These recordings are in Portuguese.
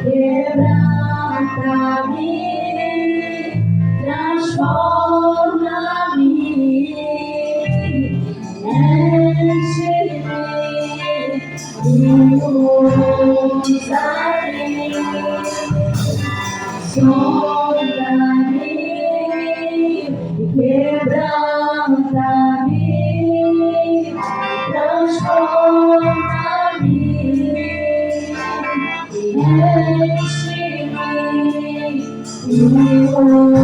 quebranta-me, transforma-me, enche-me, usa-me, sonda-me, quebranta-me, transforma-me, enche-me, usa-me,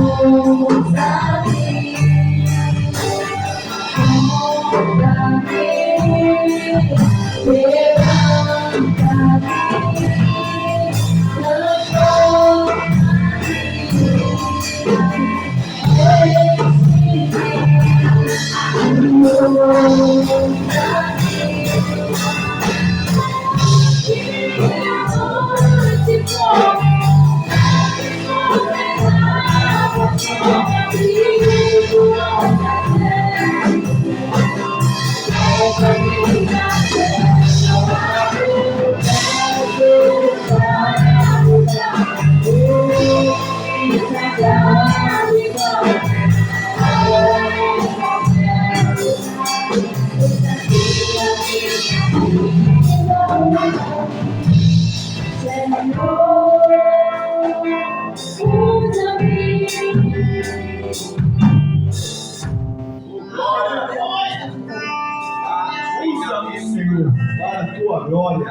sonda-me, Senhor, para a tua glória.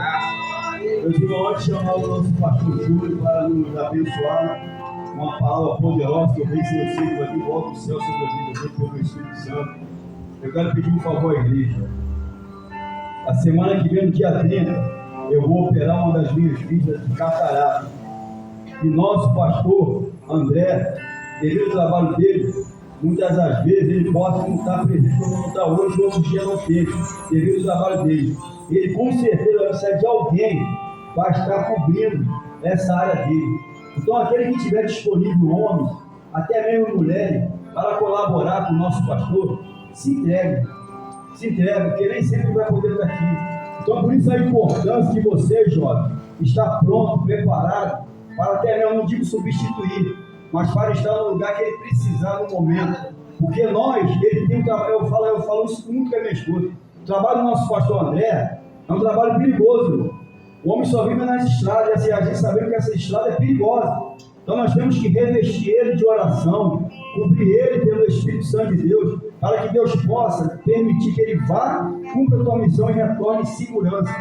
Eu digo antes de chamar o nosso pastor Júlio para nos abençoar com uma palavra poderosa que eu vejo seu Senhor vai vir volta do céu sobre a vida dele pelo Espírito Santo. Eu quero pedir um favor à igreja. A semana que vem, no dia 30, eu vou operar uma das minhas filhas de catarata. E nosso pastor André, devido ao trabalho dele, muitas das vezes ele pode não estar presente como não está hoje, outro dia não teve, devido ao trabalho dele. Ele com certeza vai precisar de alguém para estar cobrindo essa área dele. Então aquele que tiver disponível, homens, até mesmo mulheres, para colaborar com o nosso pastor, se entregue, porque nem sempre vai poder estar aqui. Então por isso a importância de você, jovem, estar pronto, preparado, para até mesmo, não digo substituir, mas para estar no lugar que ele precisar no momento. Porque nós, ele tem um trabalho, eu falo isso muito com a minha esposa. O trabalho do nosso pastor André é um trabalho perigoso. O homem só vive nas estradas, e a gente sabendo que essa estrada é perigosa. Então nós temos que revestir ele de oração, cobrir ele pelo Espírito Santo de Deus, para que Deus possa permitir que ele vá, cumpra a sua missão e retorne em segurança.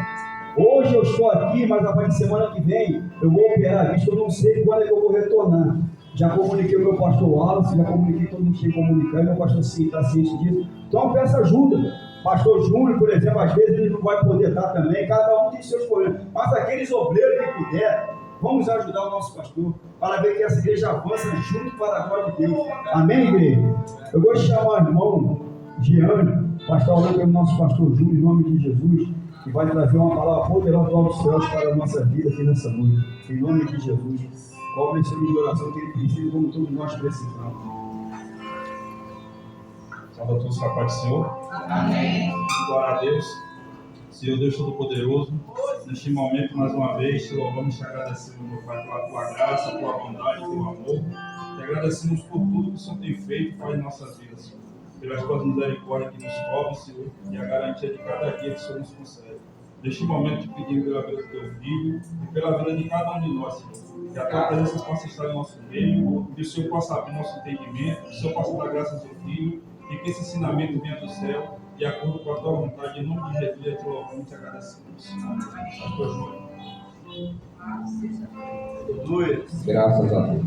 Hoje eu estou aqui, mas a partir de semana que vem eu vou operar a vista, eu não sei quando é que eu vou retornar. Já comuniquei o meu pastor Wallace, já comuniquei todo mundo que tem que comunicar, e meu pastor está ciente disso. Então eu peço ajuda. Pastor Júnior, por exemplo, às vezes ele não vai poder estar também, cada um tem seus problemas. Mas aqueles obreiros que puder, vamos ajudar o nosso pastor, para ver que essa igreja avança junto para a glória de Deus. Amém, igreja? Eu vou chamar o irmão Giane, pastor orando pelo nosso pastor Júnior, em nome de Jesus, que vai trazer uma palavra poderosa dos céus para a nossa vida aqui nessa noite. Em nome de Jesus. Qual é esse de oração que ele precisa, como todos nós precisamos. Salve a todos com a paz do Senhor. Amém. Glória a Deus. Senhor Deus Todo-Poderoso, neste momento, mais uma vez, te louvamos e te agradecemos, meu Pai, pela tua graça, tua bondade, teu amor. Te agradecemos por tudo que o Senhor tem feito e faz em nossas vidas, Senhor. Pelas tuas misericórdias que nos cobrem, Senhor, e a garantia de cada dia que o Senhor nos concede. Neste momento, te pedimos pela vida do teu filho e pela vida de cada um de nós, Senhor. Que a tua presença possa estar em nosso meio, que o Senhor possa abrir nosso entendimento, que o Senhor possa dar graça ao teu filho e que esse ensinamento venha do céu, de acordo com a tua vontade, em nome de Jesus, te louvamos e te agradecemos. Graças a Deus.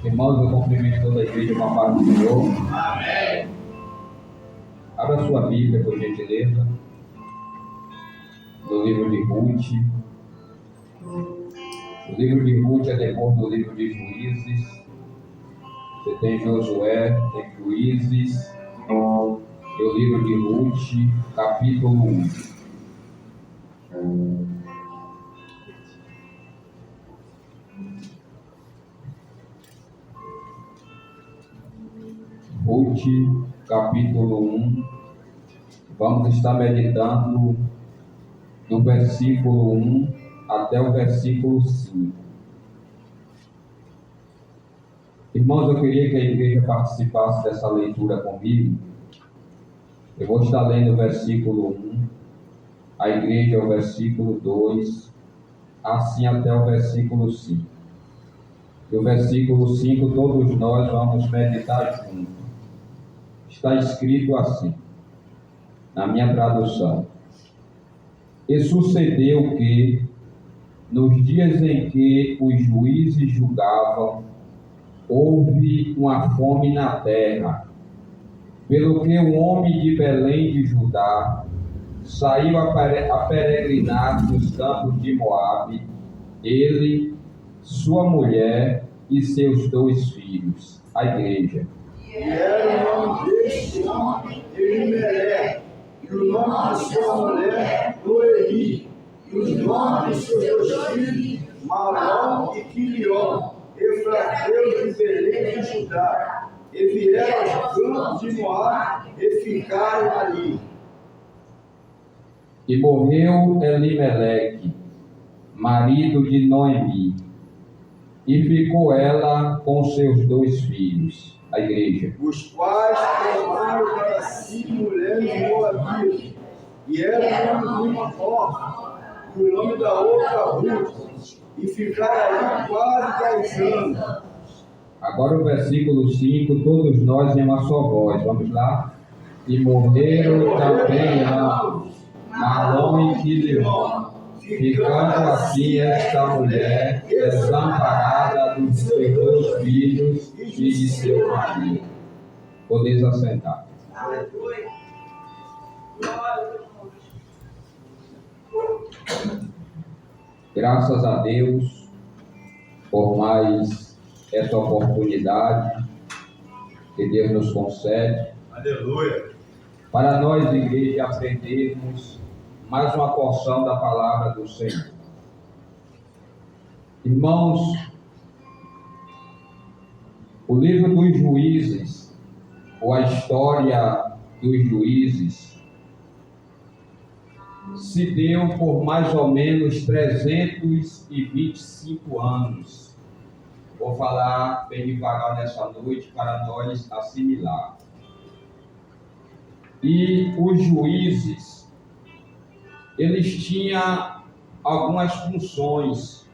Irmãos, eu cumprimento toda a igreja com a paz do Senhor. Amém. Abra sua Bíblia, por gentileza, do livro de Ruth. O livro de Ruth é depois do livro de Juízes. Você tem Josué, tem Juízes, e o livro de Ruth, capítulo 1. Ruth, capítulo 1. Vamos estar meditando do versículo 1 até o versículo 5. Irmãos, eu queria que a igreja participasse dessa leitura comigo. Eu vou estar lendo o versículo 1, a igreja o versículo 2, assim até o versículo 5. E o versículo 5 todos nós vamos meditar juntos. Está escrito assim, na minha tradução: E sucedeu que, nos dias em que os juízes julgavam, houve uma fome na terra, pelo que o homem de Belém de Judá saiu a peregrinar nos campos de Moabe, ele, sua mulher e seus 2 filhos, a igreja. E era o nome deste homem Elimelé, e o nome de sua mulher Noemi, e os nomes de seus 2 filhos Malom e Quilion, efrateus de Belém de Judá, e vieram aos campos de Moabe e ficaram ali. E morreu Elimeleque, marido de Noemi, e ficou ela com seus 2 filhos, a igreja. Os quais tomaram para si mulheres moabitas, e era o nome de uma órfã, e o nome da outra Ruth, e ficaram ali quase 10 anos. Agora o versículo 5, todos nós em uma só voz, vamos lá? E morreram também ambos, Malom e Quilion, ficando assim esta mulher desamparada dos seus 2 filhos e de seu marido. Podeis assentar. Graças a Deus por mais essa oportunidade que Deus nos concede. Aleluia. Para nós, igreja, aprendermos mais uma porção da palavra do Senhor. Irmãos, o livro dos Juízes, ou a história dos Juízes, se deu por mais ou menos 325 anos. Vou falar bem devagar nessa noite para nós assimilar. E os juízes, eles tinham algumas funções.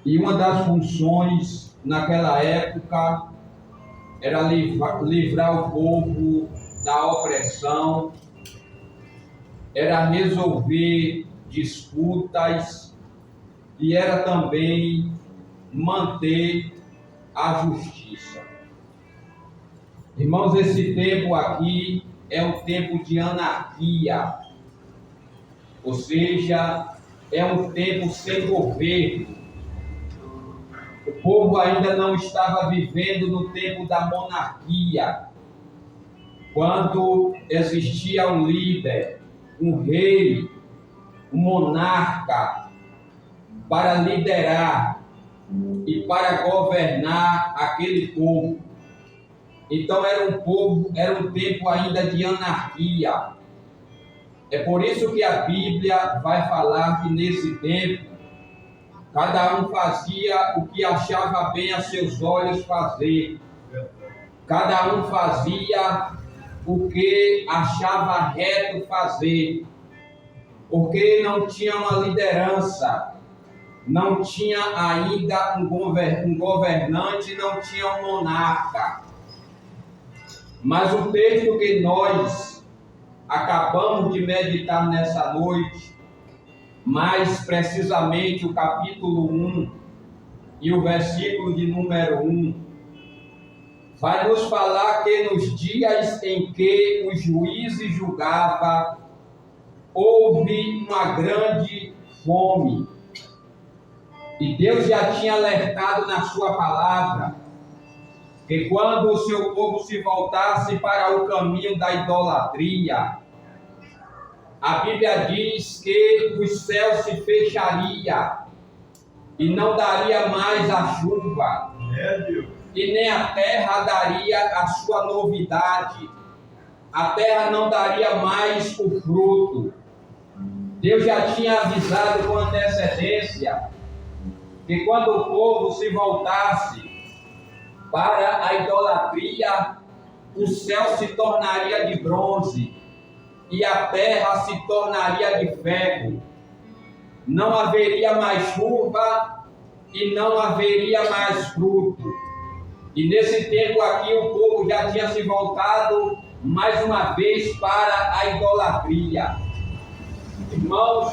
E uma das funções naquela época era livrar o povo da opressão, era resolver disputas e era também manter a justiça. Irmãos, esse tempo aqui é um tempo de anarquia, ou seja, é um tempo sem governo. O povo ainda não estava vivendo no tempo da monarquia, quando existia um líder, um rei, um monarca, para liderar e para governar aquele povo. Então era um tempo ainda de anarquia. É por isso que a Bíblia vai falar que nesse tempo cada um fazia o que achava bem a seus olhos fazer. Cada um fazia o que achava reto fazer. Porque não tinha uma liderança, não tinha ainda um governante, não tinha um monarca. Mas o texto que nós acabamos de meditar nessa noite, mais precisamente o capítulo 1 e o versículo de número 1, vai nos falar que nos dias em que os juízes julgavam, houve uma grande fome. E Deus já tinha alertado na sua palavra que quando o seu povo se voltasse para o caminho da idolatria, a Bíblia diz que os céus se fechariam e não daria mais a chuva, e nem a terra daria a sua novidade. A terra não daria mais o fruto. Deus já tinha avisado com antecedência que quando o povo se voltasse para a idolatria, o céu se tornaria de bronze e a terra se tornaria de ferro. Não haveria mais chuva e não haveria mais fruto. E nesse tempo aqui o povo já tinha se voltado mais uma vez para a idolatria. Irmãos,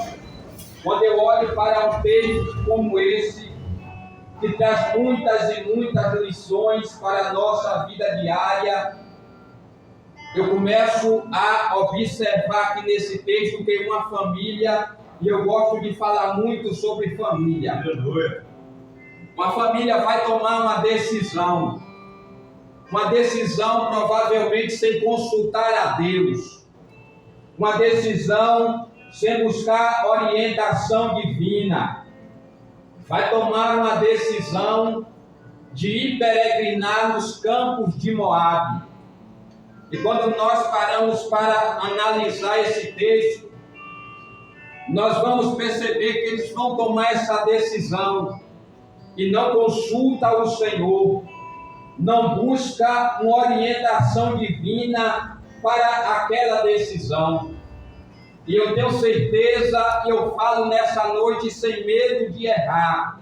quando eu olho para um texto como esse, que traz muitas e muitas lições para a nossa vida diária, eu começo a observar que nesse texto tem uma família, e eu gosto de falar muito sobre família. Aleluia. Uma família vai tomar uma decisão provavelmente sem consultar a Deus, uma decisão sem buscar orientação divina. Vai tomar uma decisão de ir peregrinar nos campos de Moabe. E quando nós paramos para analisar esse texto, nós vamos perceber que eles vão tomar essa decisão e não consulta o Senhor, não busca uma orientação divina para aquela decisão. E eu tenho certeza, e eu falo nessa noite sem medo de errar,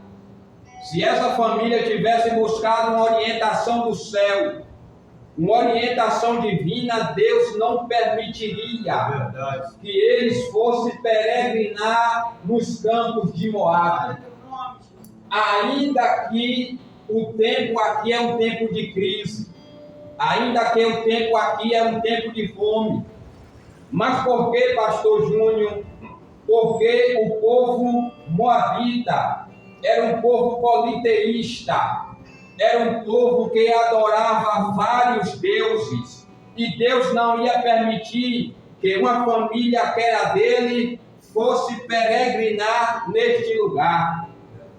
se essa família tivesse buscado uma orientação do céu, uma orientação divina, Deus não permitiria que eles fossem peregrinar nos campos de Moabe. Ainda que o tempo aqui é um tempo de crise, ainda que o tempo aqui é um tempo de fome. Mas por que, pastor Júnior? Porque o povo moabita era um povo politeísta, era um povo que adorava vários deuses, e Deus não ia permitir que uma família que era dele fosse peregrinar neste lugar.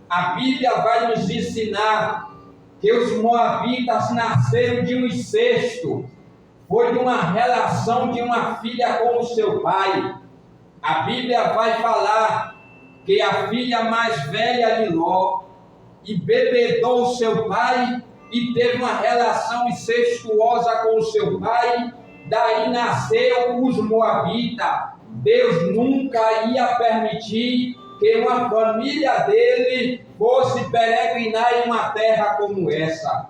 A Bíblia vai nos ensinar que os moabitas nasceram de um incesto, foi de uma relação de uma filha com o seu pai. A Bíblia vai falar que a filha mais velha de Ló embebedou o seu pai e teve uma relação incestuosa com o seu pai, daí nasceu os moabitas. Deus nunca ia permitir que uma família dele fosse peregrinar em uma terra como essa.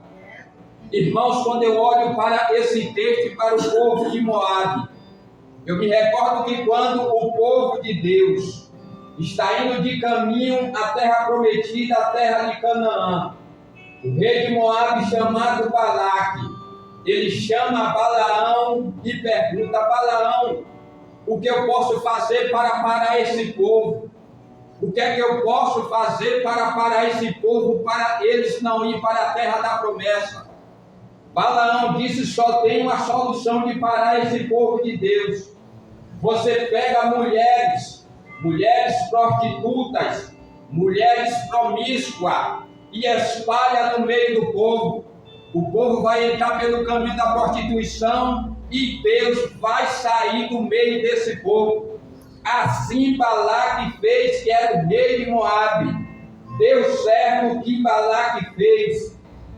Irmãos, quando eu olho para esse texto e para o povo de Moabe, eu me recordo que quando o povo de Deus está indo de caminho à terra prometida, à terra de Canaã, o rei de Moabe, chamado Balaque, ele chama Balaão e pergunta: Balaão, o que eu posso fazer para parar esse povo? O que é que eu posso fazer para parar esse povo, para eles não ir para a terra da promessa? Balaão disse: só tem uma solução de parar esse povo de Deus. Você pega mulheres prostitutas, mulheres promíscuas, e espalha no meio do povo. O povo vai entrar pelo caminho da prostituição e Deus vai sair do meio desse povo. Assim Balaque fez, que era o rei de Moabe. Deu certo o que Balaque fez.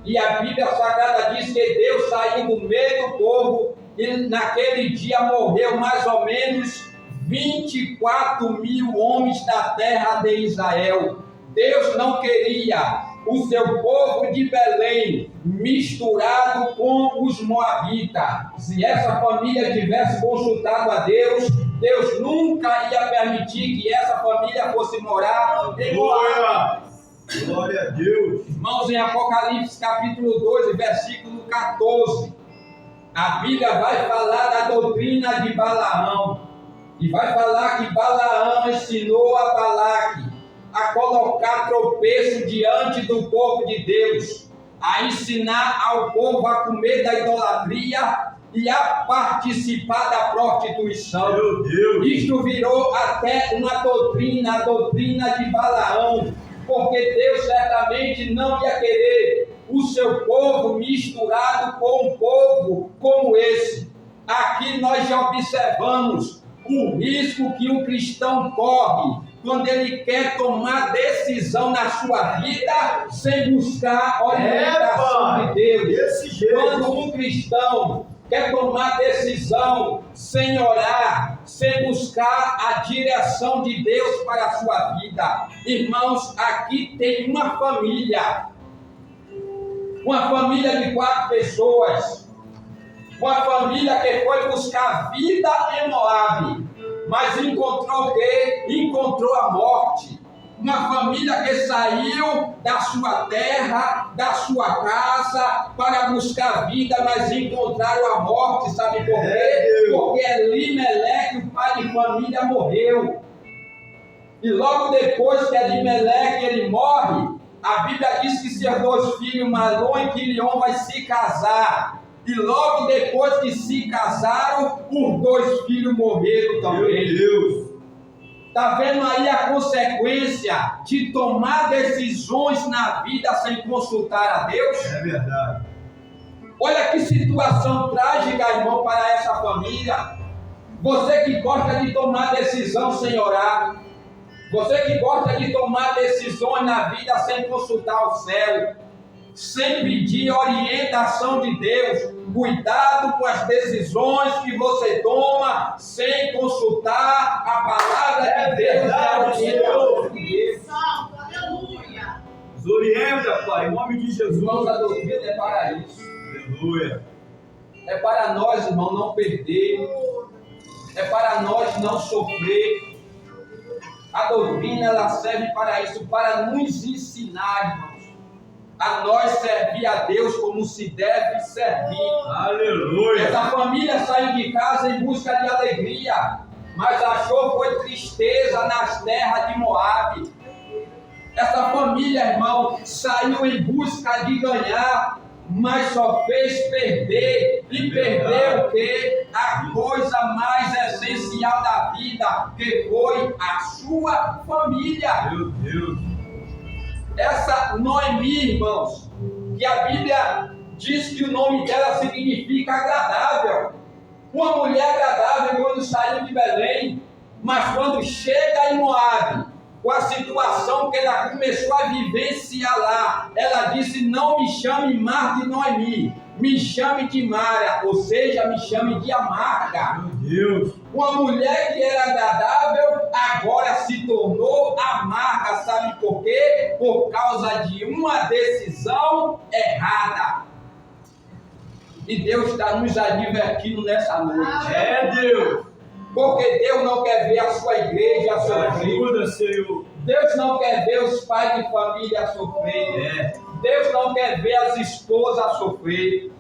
E a Bíblia Sagrada diz que Deus saiu do meio do povo e naquele dia morreu mais ou menos 24.000 homens da terra de Israel. Deus não queria o seu povo de Belém misturado com os moabitas. Se essa família tivesse consultado a Deus, Deus nunca ia permitir que essa família fosse morar em Moabe. Glória a Deus. Irmãos, em Apocalipse capítulo 2, versículo 14, a Bíblia vai falar da doutrina de Balaão, e vai falar que Balaão ensinou a Balaque a colocar tropeço diante do povo de Deus, a ensinar ao povo a comer da idolatria e a participar da prostituição. Meu Deus. Isto virou até uma doutrina, a doutrina de Balaão, porque Deus certamente não ia querer o seu povo misturado com um povo como esse. Aqui nós já observamos o risco que o cristão corre quando ele quer tomar decisão na sua vida sem buscar orientação de Deus. Desse jeito. Quando um cristão quer tomar decisão sem orar, sem buscar a direção de Deus para a sua vida. Irmãos, aqui tem uma família de 4 pessoas, uma família que foi buscar vida em Moabe, mas encontrou o quê? Encontrou a morte. Uma família que saiu da sua terra, da sua casa, para buscar vida, mas encontraram a morte. Sabe por quê? Porque Elimeleque, o pai de família, morreu. E logo depois que Elimeleque ele morre, a Bíblia diz que seus 2 filhos, Malom e Quilion, vai se casar. E logo depois que se casaram, os 2 filhos morreram também. Meu Deus! Está vendo aí a consequência de tomar decisões na vida sem consultar a Deus? É verdade. Olha que situação trágica, irmão, para essa família. Você que gosta de tomar decisão sem orar, você que gosta de tomar decisões na vida sem consultar o céu, sem pedir orientação de Deus. Cuidado com as decisões que você toma sem consultar a palavra de Deus. Santo, aleluia. Nos orienta, Pai, em nome de Jesus. Irmãos, a doutrina é para isso. Aleluia. É para nós, irmão, não perder. É para nós não sofrer. A doutrina, ela serve para isso, para nos ensinar, irmãos, a nós servir a Deus como se deve servir. Aleluia. Essa família saiu de casa em busca de alegria, mas achou foi tristeza nas terras de Moabe. Essa família, irmão, saiu em busca de ganhar, mas só fez perder. E perdeu o quê? A coisa mais essencial da vida, que foi a sua família. Meu Deus. Essa Noemi, irmãos, que a Bíblia diz que o nome dela significa agradável. Uma mulher agradável quando saiu de Belém, mas quando chega em Moabe, com a situação que ela começou a vivenciar lá, ela disse: não me chame mais de Noemi, me chame de Mara, ou seja, me chame de amarga. Meu Deus. Uma mulher que era agradável, agora se tornou amarga. Sabe por quê? Por causa de uma decisão errada. E Deus está nos advertindo nessa noite. É Deus. Porque Deus não quer ver a sua igreja sofrer. Ajuda, Senhor. Deus não quer ver os pais de família sofrer. Deus não quer ver as esposas sofrer.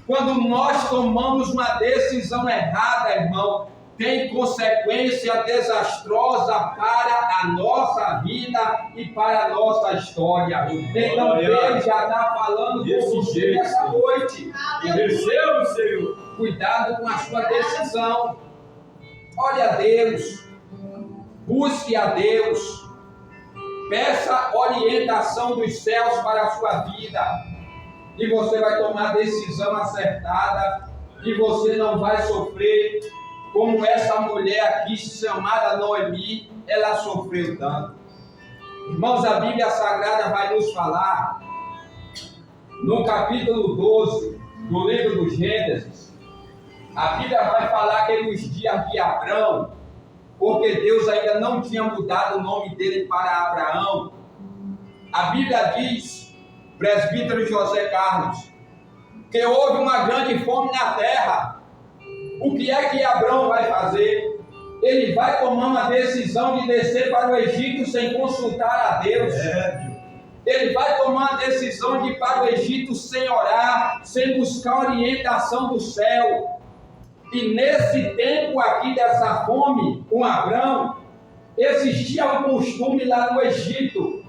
Quando nós tomamos uma decisão errada, irmão, tem consequência desastrosa para a nossa vida e para a nossa história. Então Deus já está falando com você nessa noite. Receba, Senhor. Cuidado com a sua decisão. Olhe a Deus, busque a Deus, peça orientação dos céus para a sua vida, e você vai tomar a decisão acertada, e você não vai sofrer como essa mulher aqui chamada Noemi, ela sofreu tanto. Irmãos, a Bíblia Sagrada vai nos falar, no capítulo 12 do livro do Gênesis, a Bíblia vai falar que nos dias de Abrão, porque Deus ainda não tinha mudado o nome dele para Abraão, a Bíblia diz, presbítero José Carlos, que houve uma grande fome na terra. O que é que Abrão vai fazer? Ele vai tomar uma decisão de descer para o Egito sem consultar a Deus. Ele vai tomar a decisão de ir para o Egito sem orar, sem buscar orientação do céu. E nesse tempo aqui dessa fome com Abrão, existia um costume lá no Egito.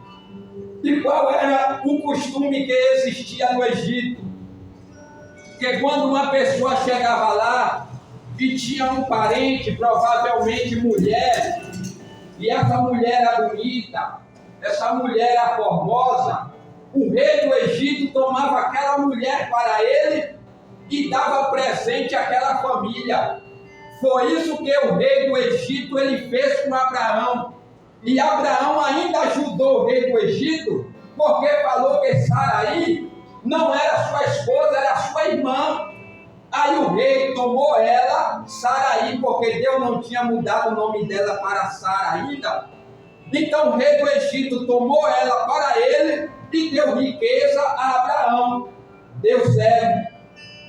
E qual era o costume que existia no Egito? Que quando uma pessoa chegava lá e tinha um parente, provavelmente mulher, e essa mulher era bonita, essa mulher era formosa, o rei do Egito tomava aquela mulher para ele e dava presente àquela família. Foi isso que o rei do Egito ele fez com Abraão. E Abraão ainda ajudou o rei do Egito, porque falou que Saraí não era sua esposa, era sua irmã. Aí o rei tomou ela, Saraí, porque Deus não tinha mudado o nome dela para Sara ainda. Então o rei do Egito tomou ela para ele e deu riqueza a Abraão. Deu servo,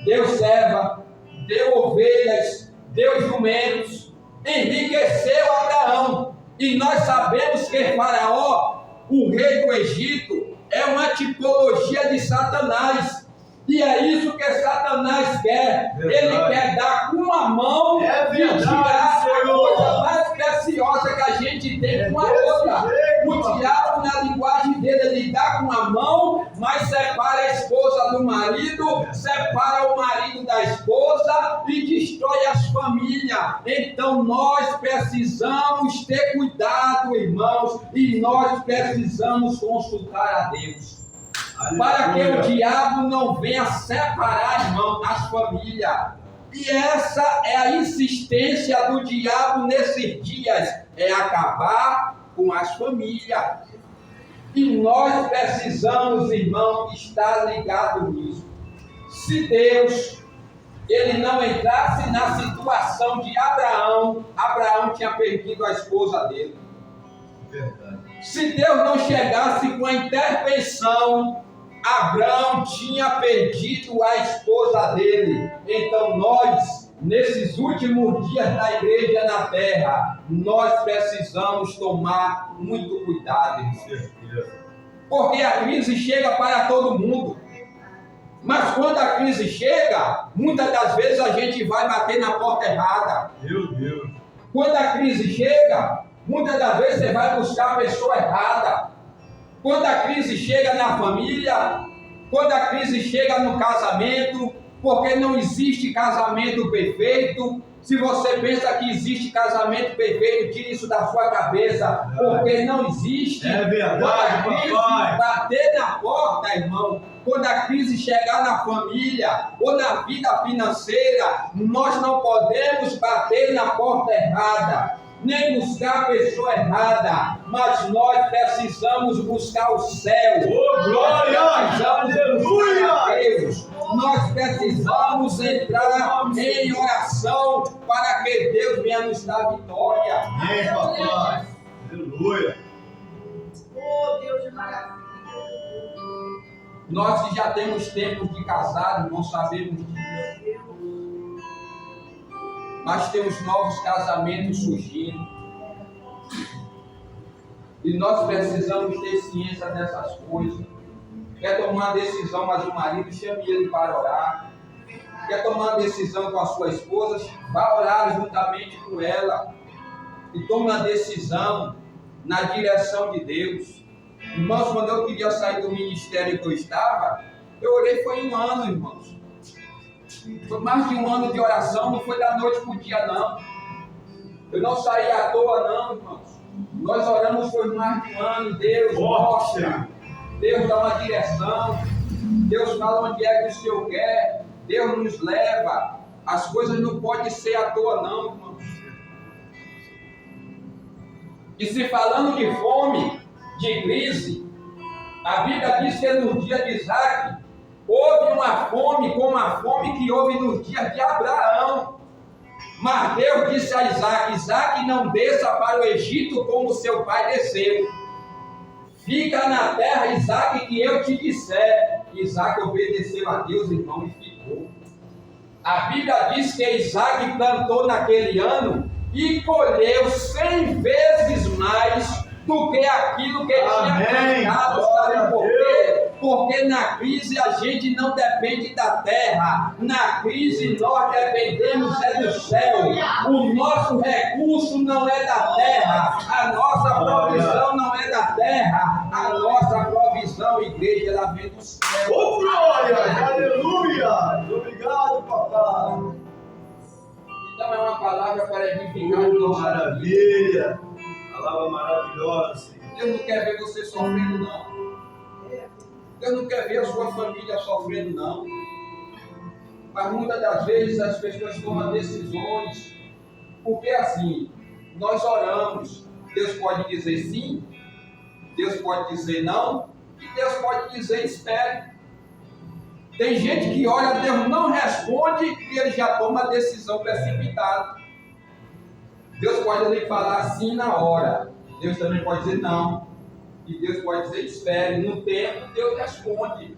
deu serva, deu ovelhas, deu jumentos, enriqueceu Abraão. E nós sabemos que Faraó, o rei do Egito, é uma tipologia de Satanás. E é isso que Satanás quer. Ele quer dar com a mão e tirar a coisa mais preciosa que a gente tem com a outra. O diabo, na linguagem dele, ele dá com a mão, mas separa a esposa do marido, separa o marido da esposa e destrói as famílias. Então nós precisamos ter cuidado, irmãos, e nós precisamos consultar a Deus. Para que o diabo não venha separar, irmão, as famílias. E essa é a insistência do diabo nesses dias, é acabar com as famílias. E nós precisamos, irmão, estar ligado nisso. Se Deus ele não entrasse na situação de Abraão, Abraão tinha perdido a esposa dele. Verdade. Se Deus não chegasse com a intervenção, Abraão tinha perdido a esposa dele. Então nós, nesses últimos dias da igreja na terra, nós precisamos tomar muito cuidado, irmãos. Porque a crise chega para todo mundo. Mas quando a crise chega, muitas das vezes a gente vai bater na porta errada. Meu Deus. Quando a crise chega, muitas das vezes você vai buscar a pessoa errada. Quando a crise chega na família, quando a crise chega no casamento, porque não existe casamento perfeito. Se você pensa que existe casamento perfeito, tire isso da sua cabeça, porque não existe. É verdade, quando a crise papai. bater na porta, irmão, quando a crise chegar na família ou na vida financeira, nós não podemos bater na porta errada, nem buscar a pessoa errada, mas nós precisamos buscar o céu. Oh, glória! Aleluia! Nós precisamos entrar em oração para que Deus venha nos dar vitória. Amém, papai. Aleluia! Oh, Deus de maravilha. Nós que já temos tempo de casado, não sabemos disso. Mas temos novos casamentos surgindo. E nós precisamos ter ciência dessas coisas. Quer tomar decisão, mas o marido chame ele para orar. Quer tomar decisão com a sua esposa, vá orar juntamente com ela. E tome uma decisão na direção de Deus. Irmãos, quando eu queria sair do ministério que eu estava, eu orei foi 1 ano, irmãos. Foi mais de 1 ano de oração, não foi da noite para o dia, não. Eu não saí à toa, não, irmãos. Nós oramos foi mais de 1 ano, Deus mostra. Deus dá uma direção, Deus fala onde é que o Senhor quer, Deus nos leva. As coisas não podem ser à toa, não, irmãos. E se falando de fome, de crise, a Bíblia diz que no dia de Isaac houve uma fome como a fome que houve nos dias de Abraão. Mas Deus disse a Isaac: Isaac, não desça para o Egito como seu pai desceu. Fica na terra, Isaac, que eu te disser. Isaac obedeceu a Deus, irmão, e ficou. A Bíblia diz que Isaac plantou naquele ano e colheu 100 vezes mais do que aquilo que tinha plantado. Sabe por quê? Porque na crise a gente não depende da terra. Na crise nós dependemos do céu. O nosso recurso não é da terra. A nossa provisão não é da terra. A nossa provisão, igreja, ela vem do céu. Oh, glória! Aleluia! Obrigado, papai. Então é uma palavra para edificar o nosso Maravilha! Palavra maravilhosa, Senhor. Deus não quer ver você sofrendo, não. Deus não quer ver a sua família sofrendo, não. Mas muitas das vezes as pessoas tomam decisões Porque assim, nós oramos, Deus pode dizer sim, Deus pode dizer não, e Deus pode dizer espere. Tem gente que ora, Deus não responde e ele já toma a decisão precipitada. Deus pode lhe falar sim na hora, Deus também pode dizer não, e Deus pode dizer espere. No tempo, Deus responde.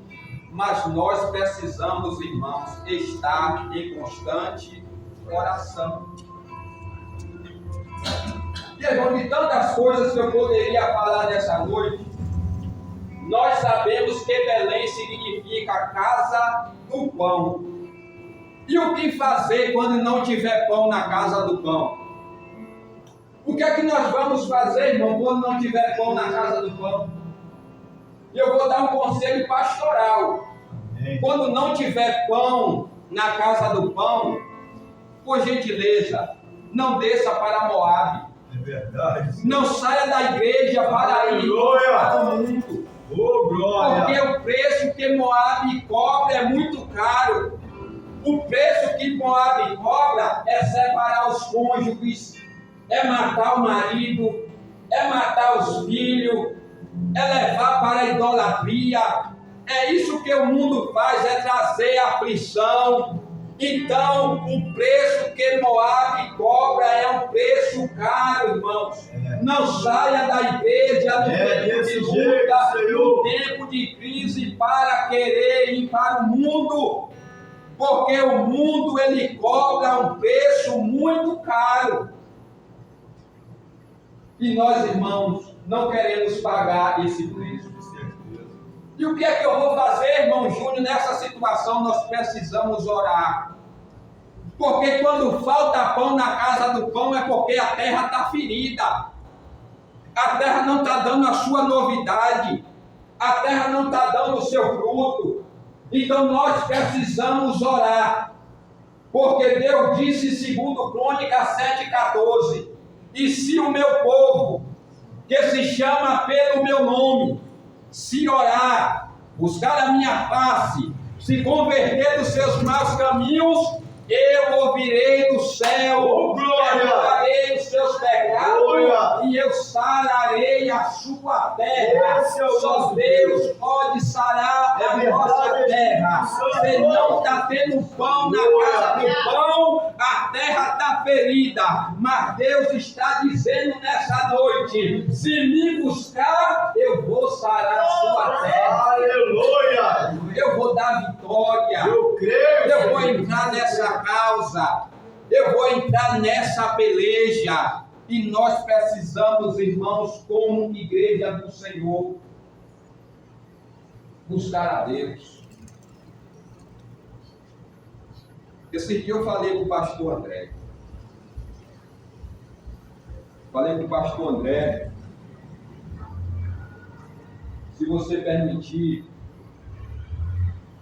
Mas nós precisamos, irmãos, estar em constante oração. E irmão, de tantas coisas que eu poderia falar nessa noite, nós sabemos que Belém significa casa do pão. E o que fazer quando não tiver pão na casa do pão? O que é que nós vamos fazer, irmão, quando não tiver pão na casa do pão? E eu vou dar um conselho pastoral. Quando não tiver pão na casa do pão, por gentileza, não desça para Moabe. É verdade. Não saia da igreja para ir para o mundo. Oh, glória! Porque o preço que Moabe cobra é muito caro. O preço que Moabe cobra é separar os cônjuges, é matar o marido, é matar os filhos, é levar para a idolatria. É isso que o mundo faz, é trazer aflição. Então, o preço que Moabe cobra é um preço caro, irmãos. Não saia da igreja no tempo de luta, no tempo de crise, para querer ir para o mundo. Porque o mundo, ele cobra um preço muito caro. E nós, irmãos, não queremos pagar esse preço. E o que é que eu vou fazer, irmão Júnior? Nessa situação nós precisamos orar. Porque quando falta pão na casa do pão é porque a terra está ferida. A terra não está dando a sua novidade. A terra não está dando o seu fruto. Então nós precisamos orar. Porque Deus disse, segundo Crônicas 7,14, e se o meu povo, que se chama pelo meu nome, se orar, buscar a minha face, se converter dos seus maus caminhos, eu ouvirei do céu, perdoarei os seus pecados e eu sararei a sua terra. Só Deus pode sarar a nossa terra. Se não está tendo pão na casa do pão, a terra está ferida. Mas Deus está dizendo nessa noite: se me buscar, eu vou sarar a sua terra. Aleluia! Eu vou dar vitória. Eu creio. Eu vou entrar nessa causa. Eu vou entrar nessa peleja. E nós precisamos, irmãos, como igreja do Senhor, buscar a Deus. Esse dia eu falei com o pastor André. Se você permitir,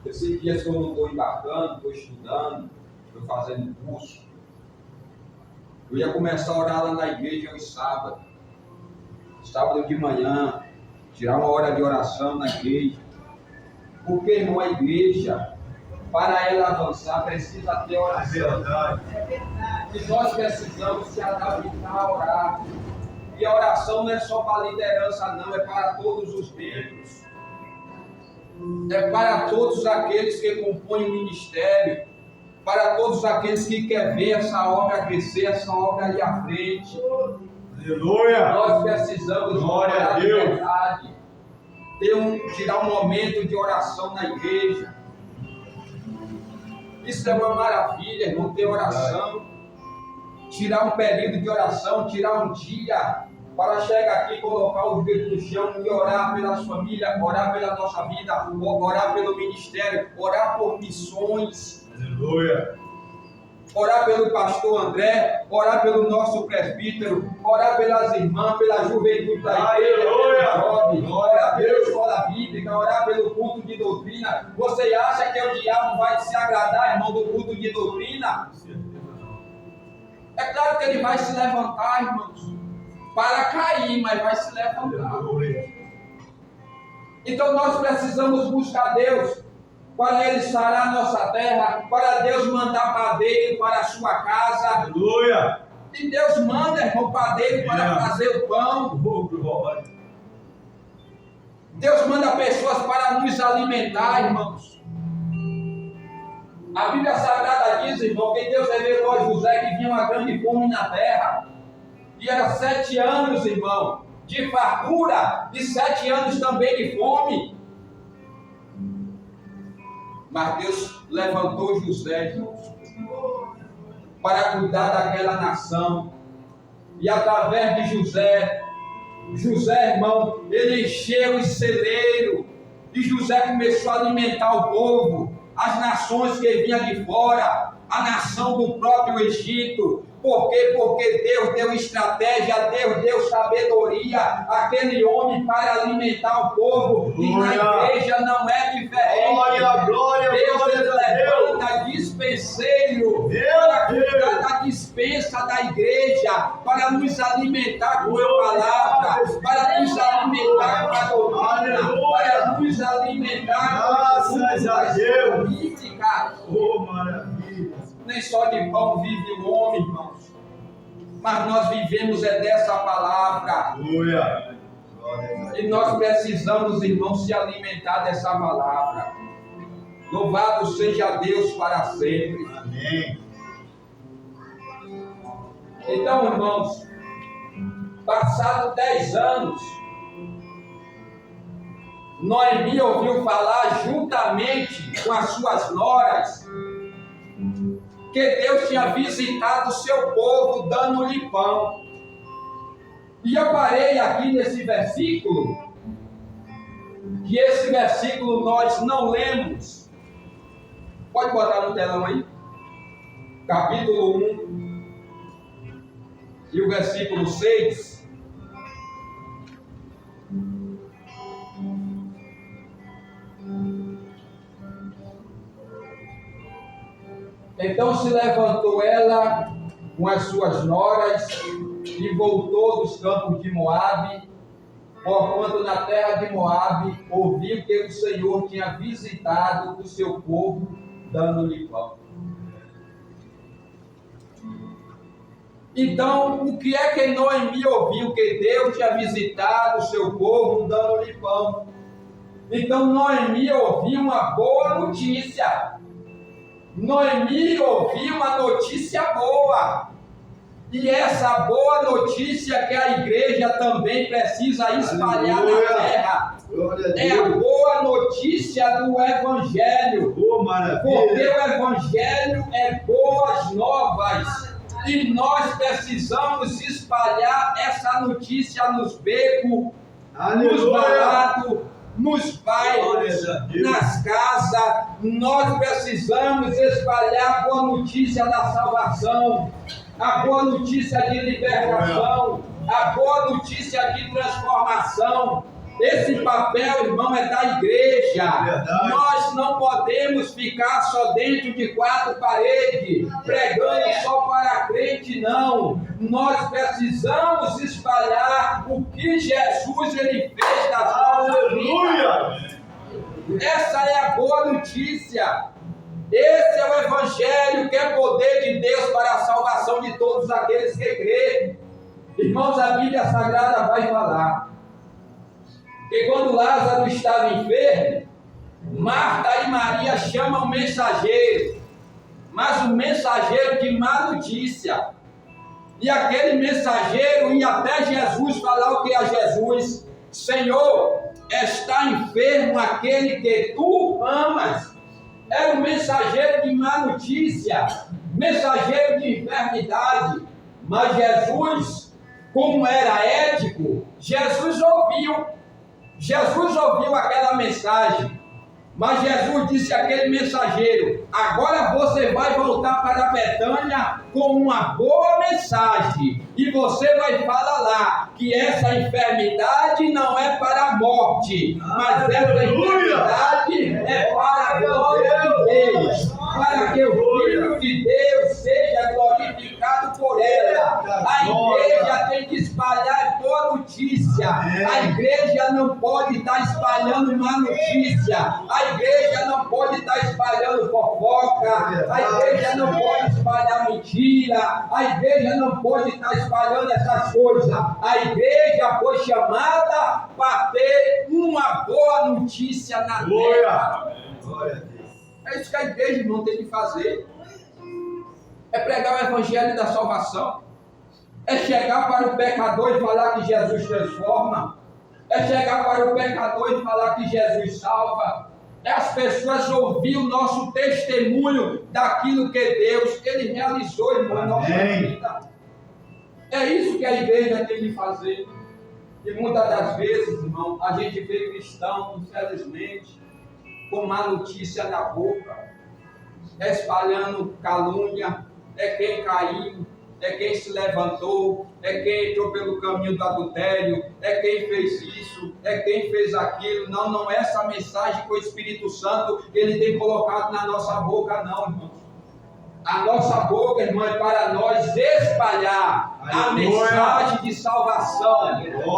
esses dias que eu não estou embarcando, estou estudando, estou fazendo curso, eu ia começar a orar lá na igreja no sábado de manhã, tirar uma hora de oração na igreja. Porque, irmão, a igreja, para ela avançar, precisa ter oração. É verdade. E nós precisamos se adaptar a orar. E a oração não é só para a liderança, não, é para todos os membros. É para todos aqueles que compõem o ministério, para todos aqueles que querem ver essa obra crescer, essa obra ir à frente. Aleluia! Nós precisamos Glória a orar de Deus. verdade, tirar um momento de oração na igreja. Isso é uma maravilha, irmão, ter oração. Tirar um período de oração, tirar um dia para chegar aqui, colocar os joelhos no chão e orar pelas famílias, orar pela nossa vida, orar pelo ministério, orar por missões. Aleluia! Orar pelo pastor André, orar pelo nosso presbítero, orar pelas irmãs, pela juventude da igreja, orar pela escola bíblica, orar pelo culto de doutrina. Você acha que o diabo vai se agradar, irmão, do culto de doutrina? É claro que ele vai se levantar, irmãos, para cair, mas vai se levantar. Então nós precisamos buscar Deus, para Ele sarar a nossa terra, para Deus mandar padeiro para a sua casa. Aleluia! E Deus manda, irmão, padeiro para fazer o pão. Deus manda pessoas para nos alimentar, irmãos. A Bíblia Sagrada diz, irmão, que Deus revelou a José que vinha uma grande fome na terra. E era 7 anos, irmão, de fartura e 7 anos também de fome. Mas Deus levantou José, irmãos, para cuidar daquela nação. E através de José, irmão, ele encheu o celeiro. E José começou a alimentar o povo, as nações que vinham de fora, a nação do próprio Egito. Por quê? Porque Deus deu estratégia, Deus deu sabedoria àquele homem para alimentar o povo. E na igreja não é diferente. Deus levanta dispenseiro para cuidar da dispensa da igreja, para nos alimentar com a palavra, para nos alimentar com a doutrina, para nos alimentar com as políticas. Nem só de pão vive o homem, irmãos, mas nós vivemos dessa palavra. E nós precisamos, irmãos, se alimentar dessa palavra. Louvado seja Deus para sempre. Amém. Então, irmãos, passados 10 anos, Noemi ouviu falar juntamente com as suas noras que Deus tinha visitado o seu povo dando-lhe pão. E eu parei aqui nesse versículo, que esse versículo nós não lemos. Pode botar no telão aí? Capítulo 1 e o versículo 6. Então se levantou ela com as suas noras e voltou dos campos de Moabe, porquanto na terra de Moabe ouviu que o Senhor tinha visitado o seu povo, dando-lhe pão. Então, o que é que Noemi ouviu? Que Deus tinha visitado o seu povo, dando-lhe pão. Então, Noemi ouviu uma boa notícia. Noemi ouviu uma notícia boa. E essa boa notícia que a igreja também precisa espalhar na terra é a boa notícia do Evangelho. Porque o Evangelho é boas novas. E nós precisamos espalhar essa notícia nos becos, nos balados, nos bairros, nas casas. Nós precisamos espalhar a boa notícia da salvação, a boa notícia de libertação, a boa notícia de transformação. Esse papel, irmão, é da igreja. Verdade. Nós não podemos ficar só dentro de 4 paredes, pregando só para crente, não. Nós precisamos espalhar o que Jesus ele fez nas nossas vidas. Essa é a boa notícia. Esse é o Evangelho, que é poder de Deus para a salvação de todos aqueles que creem. Irmãos, a Bíblia Sagrada vai falar que quando Lázaro estava enfermo, Marta e Maria chamam o mensageiro, mas o mensageiro de má notícia. E aquele mensageiro ia até Jesus falar o que a Jesus? Senhor, está enfermo aquele que tu amas. Era um mensageiro de má notícia, mensageiro de enfermidade. Mas Jesus, como era ético, Jesus ouviu aquela mensagem, mas Jesus disse àquele mensageiro: agora você vai voltar para Betânia com uma boa mensagem, e você vai falar lá que essa enfermidade não é para a morte, mas essa enfermidade é para a glória de Deus, para que o Filho de Deus seja é glorificado por ela. A igreja tem que espalhar boa notícia. A igreja não pode estar espalhando má notícia. A igreja não pode estar espalhando fofoca. A igreja não pode espalhar mentira. A igreja não pode estar espalhando essas coisas. A igreja foi chamada para ter uma boa notícia na terra. É isso que a igreja, irmão, tem que fazer. É pregar o evangelho da salvação. É chegar para o pecador e falar que Jesus transforma. É chegar para o pecador e falar que Jesus salva. É as pessoas ouvir o nosso testemunho daquilo que Deus, Ele realizou, irmão, em nossa vida. É isso que a igreja tem que fazer. E muitas das vezes, irmão, a gente vê cristão, infelizmente, com má notícia na boca, espalhando calúnia, é quem caiu, é quem se levantou, é quem entrou pelo caminho do adultério, é quem fez isso, é quem fez aquilo. Não é essa mensagem que o Espírito Santo ele tem colocado na nossa boca, não, irmãos. A nossa boca, irmão, é para nós espalhar a mensagem de salvação,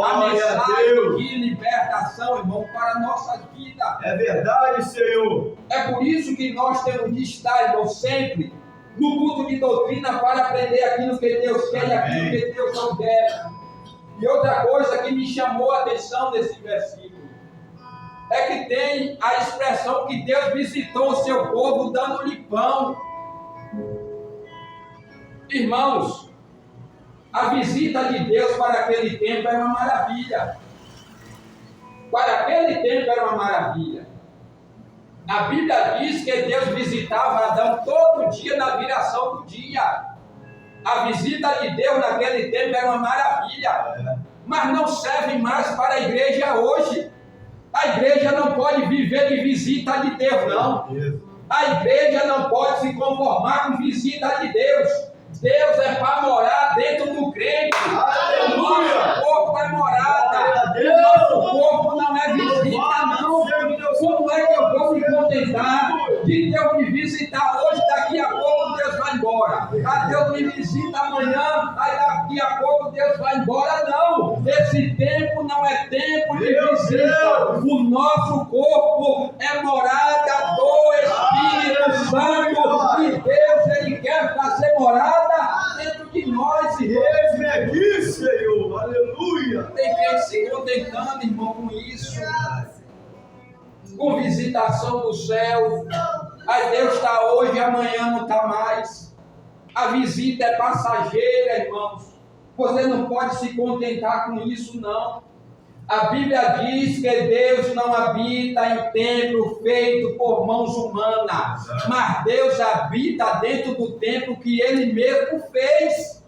a mensagem de libertação, irmão, para a nossa vida. É verdade, Senhor. É por isso que nós temos de estar, irmão, sempre no culto de doutrina para aprender aquilo que Deus quer e aquilo que Deus não quer. E outra coisa que me chamou a atenção nesse versículo é que tem a expressão que Deus visitou o seu povo dando-lhe pão. Irmãos, a visita de Deus para aquele tempo era uma maravilha. Para aquele tempo era uma maravilha. A Bíblia diz que Deus visitava Adão todo dia na viração do dia. A visita de Deus naquele tempo era uma maravilha. Mas não serve mais para a igreja hoje. A igreja não pode viver de visita de Deus, não. A igreja não pode se conformar com visita de Deus. Deus é para morar dentro do crente. O nosso corpo é morada. O nosso corpo não é visita, não. Como é que eu vou me contentar de Deus me visitar hoje, daqui a pouco Deus vai embora? Deus me visita amanhã, aí daqui a pouco Deus vai embora? Não. Esse tempo não é tempo de visita. O nosso corpo é morada do Espírito Santo. E Deus, Ele quer fazer morada dentro de nós, irmão. Eis-me aqui, Senhor. Aleluia. Tem que ir se contentando, irmão, com isso. Com visitação do céu. Aí Deus está hoje, amanhã não está mais. A visita é passageira, irmãos. Você não pode se contentar com isso, não. A Bíblia diz que Deus não habita em templo feito por mãos humanas, mas Deus habita dentro do templo que Ele mesmo fez.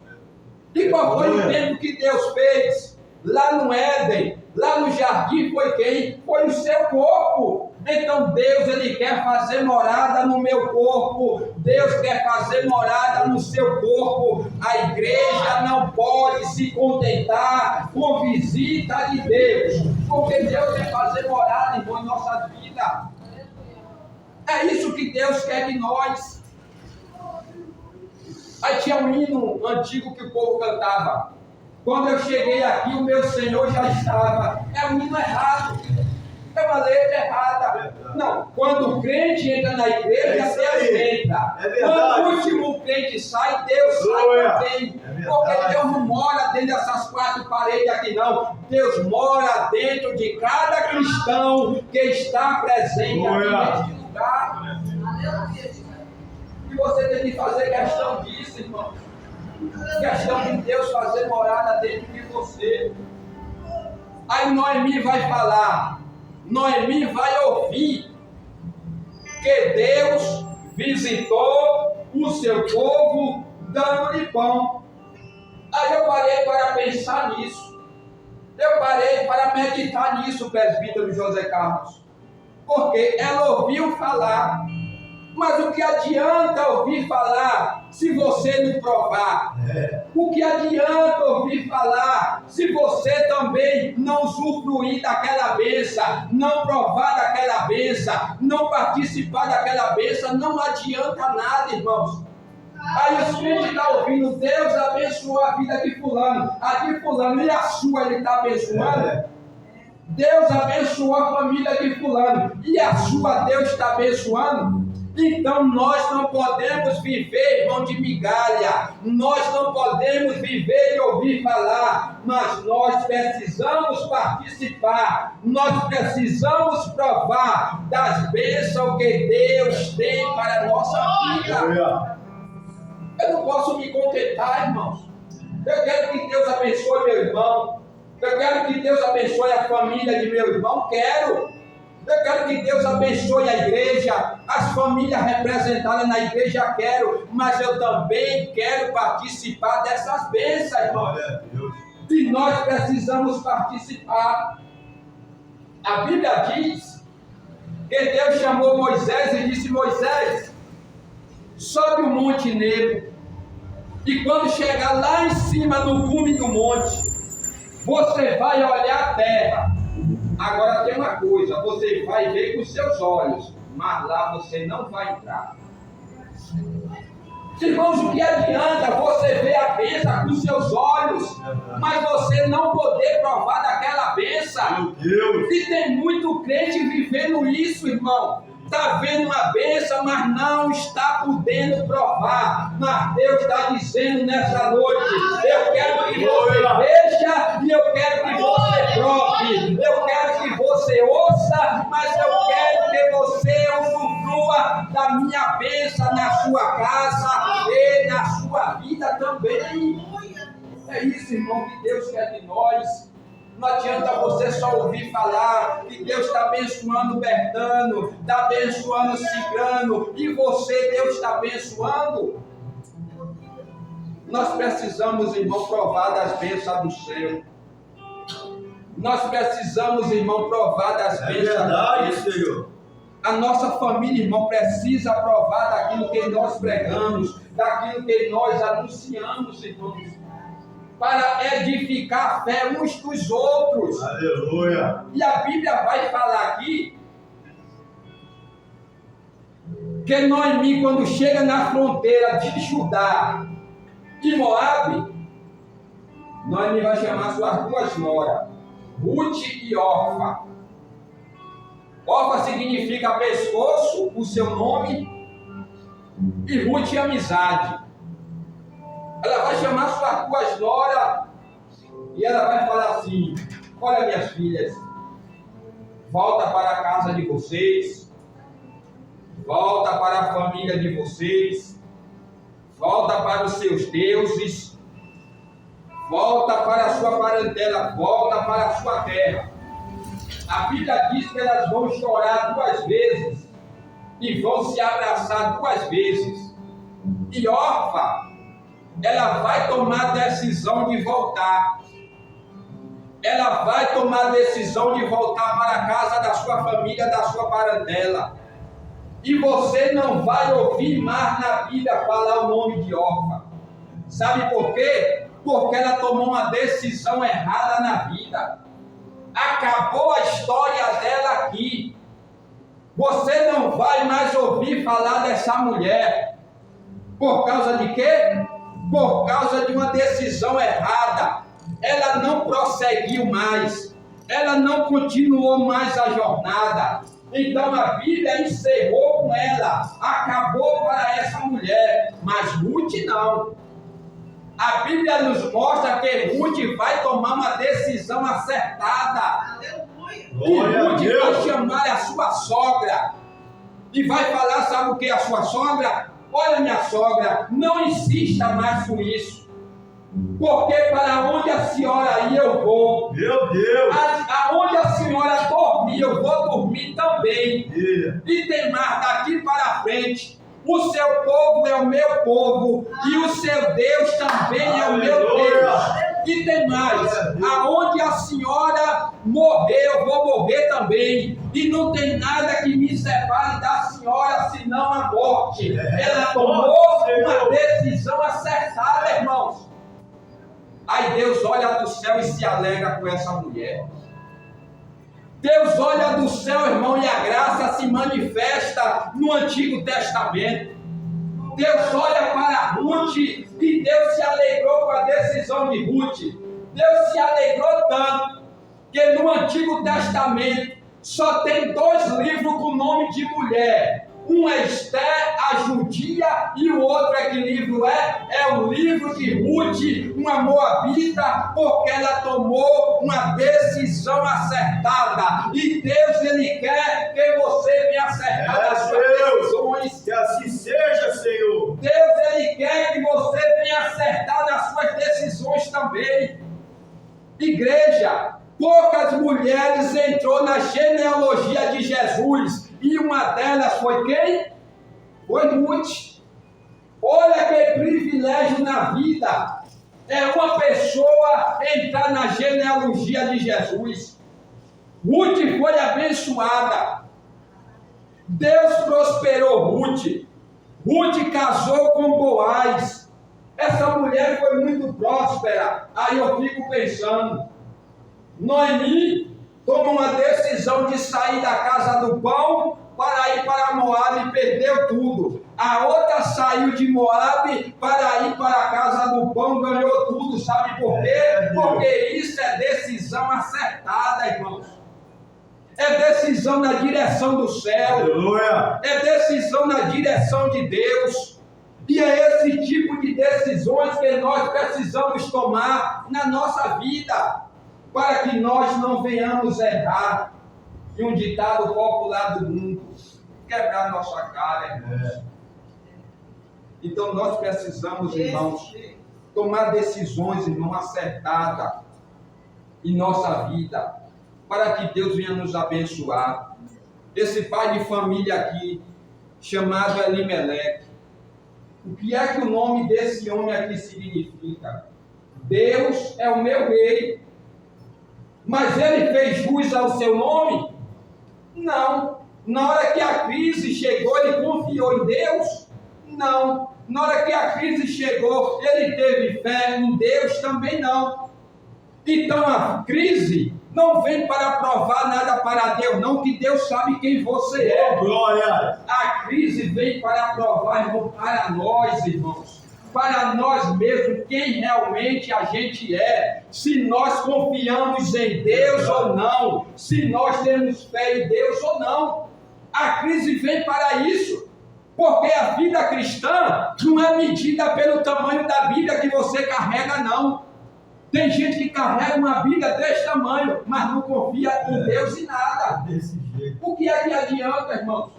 E qual foi o templo que Deus fez? Lá no Éden, lá no jardim, foi quem? Foi o seu corpo. Então Deus, Ele quer fazer morada no meu corpo. Deus quer fazer morada no seu corpo. A igreja não pode se contentar com visita de Deus, porque Deus quer fazer morada, irmão, em nossas vidas. É isso que Deus quer de nós. Aí tinha um hino antigo que o povo cantava: quando eu cheguei aqui, o meu Senhor já estava. É um hino errado. É uma letra errada. Não, quando o crente entra na igreja, Deus entra. Quando o último crente sai, Deus sai também. Porque Deus não mora dentro dessas quatro paredes aqui, não. Deus mora dentro de cada cristão que está presente aqui neste lugar. E você tem que fazer questão disso, irmão. Questão de Deus fazer morada dentro de você. Aí Noemi vai falar, Noemi vai ouvir que Deus visitou o seu povo dando-lhe pão. Aí eu parei para pensar nisso. Eu parei para meditar nisso, presbítero José Carlos. Porque ela ouviu falar. Mas o que adianta ouvir falar se você não provar? O que adianta ouvir falar se você também não usufruir daquela bênção, não provar daquela bênção, não participar daquela bênção? Não adianta nada, irmãos. Aí os crentes estão ouvindo, Deus abençoou a vida de fulano. A de fulano e a sua ele está abençoando. Deus abençoou a família de fulano. E a sua Deus está abençoando. Então nós não podemos viver, irmão, de migalha. Nós não podemos viver de ouvir falar. Mas nós precisamos participar. Nós precisamos provar das bênçãos que Deus tem para a nossa vida. Eu não posso me contentar, irmãos. Eu quero que Deus abençoe meu irmão. Eu quero que Deus abençoe a família de meu irmão. Eu quero que Deus abençoe a igreja, as famílias representadas na igreja, quero, mas eu também quero participar dessas bênçãos, irmão. E nós precisamos participar. A Bíblia diz que Deus chamou Moisés e disse: Moisés, sobe o Monte Nebo, e quando chegar lá em cima no cume do monte, você vai olhar a terra. Agora tem uma coisa, você vai ver com os seus olhos, mas lá você não vai entrar. Irmãos, o que adianta você ver a bênção com os seus olhos, mas você não poder provar daquela bênção? E tem muito crente vivendo isso, irmão. Está vendo uma bênção, mas não está podendo provar. Mas Deus está dizendo nessa noite: eu quero que você veja e eu quero que você prove. Eu quero que você ouça, mas eu quero que você usufrua da minha bênção na sua casa e na sua vida também. É isso, irmão, que Deus quer de nós. Não adianta você só ouvir falar que Deus está abençoando o Bertano, está abençoando o Cicrano, e você, Deus está abençoando. Nós precisamos, irmão, provar das bênçãos do céu. Nós precisamos, irmão, provar das bênçãos do céu. Senhor. A nossa família, irmão, precisa provar daquilo que nós pregamos, daquilo que nós anunciamos, irmãos, para edificar a fé uns dos outros. Aleluia. E a Bíblia vai falar aqui que Noemi, quando chega na fronteira de Judá e Moabe, Noemi vai chamar suas duas noras, Ruth e Orfa. Orfa significa pescoço, o seu nome, e Ruth é amizade. Ela vai chamar suas duas noras e ela vai falar assim: olha, minhas filhas, volta para a casa de vocês, volta para a família de vocês, volta para os seus deuses, volta para a sua parentela, volta para a sua terra. A Bíblia diz que elas vão chorar duas vezes e vão se abraçar duas vezes. E Orfa, ela vai tomar a decisão de voltar. Ela vai tomar a decisão de voltar para a casa da sua família, da sua parentela. E você não vai ouvir mais na Bíblia falar o nome de Orfa. Sabe por quê? Porque ela tomou uma decisão errada na vida. Acabou a história dela aqui. Você não vai mais ouvir falar dessa mulher. Por causa de quê? Por causa de uma decisão errada. Ela não prosseguiu mais. Ela não continuou mais a jornada. Então a Bíblia encerrou com ela. Acabou para essa mulher. Mas Ruth não. A Bíblia nos mostra que Ruth vai tomar uma decisão acertada. E Ruth vai chamar a sua sogra. E vai falar, sabe o que é a sua sogra? Olha, minha sogra, não insista mais com isso. Porque para onde a senhora ir, eu vou. Meu Deus! Aonde a senhora dormir, eu vou dormir também. E tem mais, daqui para frente, o seu povo é o meu povo. E o seu Deus também é o meu Deus. E tem mais, aonde a senhora morrer, eu vou morrer também. E não tem nada que me separe da senhora, senão a morte. Ela tomou uma decisão acertada, irmãos. Aí Deus olha do céu e se alegra com essa mulher. Deus olha do céu, irmão, e a graça se manifesta no Antigo Testamento. Deus olha para Ruth e Deus se alegrou com a decisão de Ruth. Deus se alegrou tanto que no Antigo Testamento só tem 2 livros com nome de mulher. Um é Esther, a judia, e o outro é que livro é? É o livro de Ruth, uma moabita, porque ela tomou uma decisão acertada. E Deus, Ele quer que você venha acertar as suas decisões. Que assim seja, Senhor. Deus, Ele quer que você venha acertar nas suas decisões também. Igreja, poucas mulheres entrou na genealogia de Jesus. E uma delas foi quem? Foi Ruth. Olha que privilégio na vida. É uma pessoa entrar na genealogia de Jesus. Ruth foi abençoada. Deus prosperou Ruth. Ruth casou com Boaz. Essa mulher foi muito próspera. Aí eu fico pensando, Noemi toma uma decisão de sair da casa do pão para ir para Moabe e perdeu tudo. A outra saiu de Moabe para ir para a casa do pão, ganhou tudo. Sabe por quê? Porque isso é decisão acertada, irmãos. É decisão na direção do céu. Aleluia. É decisão na direção de Deus. E é esse tipo de decisões que nós precisamos tomar na nossa vida, para que nós não venhamos errar. E um ditado popular do mundo, quebrar nossa cara, irmãos. Então nós precisamos, irmãos, tomar decisões, irmão, acertadas em nossa vida, para que Deus venha nos abençoar. Esse pai de família aqui, chamado Elimeleque, o que é que o nome desse homem aqui significa? Deus é o meu rei. Mas ele fez jus ao seu nome? Não. Na hora que a crise chegou, ele confiou em Deus? Não. Na hora que a crise chegou, ele teve fé em Deus? Também não. Então a crise não vem para provar nada para Deus, não, que Deus sabe quem você é. Glória. A crise vem para provar, irmão, para nós, irmãos. Para nós mesmos, quem realmente a gente é, se nós confiamos em Deus ou não, se nós temos fé em Deus ou não. A crise vem para isso, porque a vida cristã não é medida pelo tamanho da Bíblia que você carrega, não. Tem gente que carrega uma Bíblia desse tamanho, mas não confia em Deus em nada. Desse jeito. O que é que adianta, irmãos?